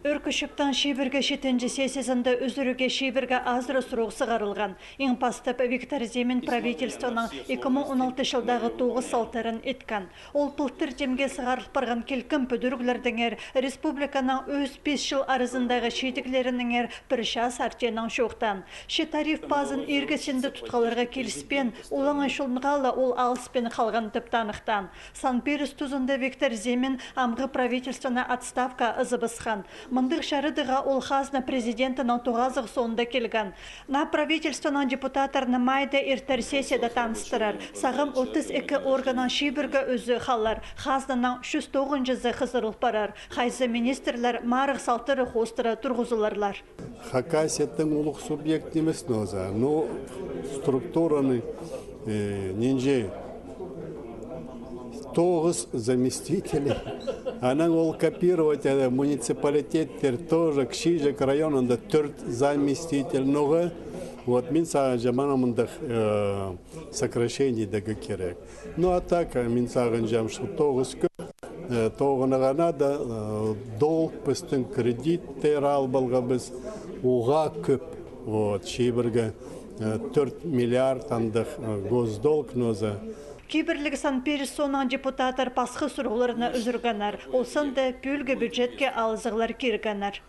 Өркүшіктің шебірге шетенжі сессиясында өзіруге шебірге азыры сұруғы сығарылған. Ең пастып Виктор Земин правительствоның 2016 жылдағы 9 салтарын еткен. Ол пылттыр жемге сығарылып барған келкін пөдіргілердің республиканың өз 5 жыл арызындағы шетіклерінің бір шас артенің шоқтан. Ше тариф базын ергесенді тұтқаларға келіспен, олаңа шылынғалы ол алыспен қалған тіптанықтан. Сан-Перес тұзында Виктор Земин амғы правительствоны отставка ызыбысқан. Мындық шарыдыға ол хазна президентінің туғазық соңында келген. На правительствоның депутаттарыны майда ертер сессияда таныстырар. Сағым 32 органын шибіргі өзі қалар. Хазнының 109-зы қызырылып барар. Хайзы министрлер марық салтыры қостыры тұрғызыларлар. Хакасияттың ұлық субъект емес ноза, но структураны нинже 9 заместителей. Анан ол копировать муниципалитеттер тоже Кшижек районында 4 заместитель. Ноға вот мен саған жаманамындық сокращений дегі керек. Ну а так мен саған жамшы 9 көп. Тоғына ғана да долг біздің кредиттер албалға біз оға көп. Вот шебірге 4 миллиард андық госдолг ноза. Кейбірлігі Сан-Перес соның депутаттар пасқы сұрғыларына үзіргенер. Олсан да бөлгі бюджетке алызығылар кергенер.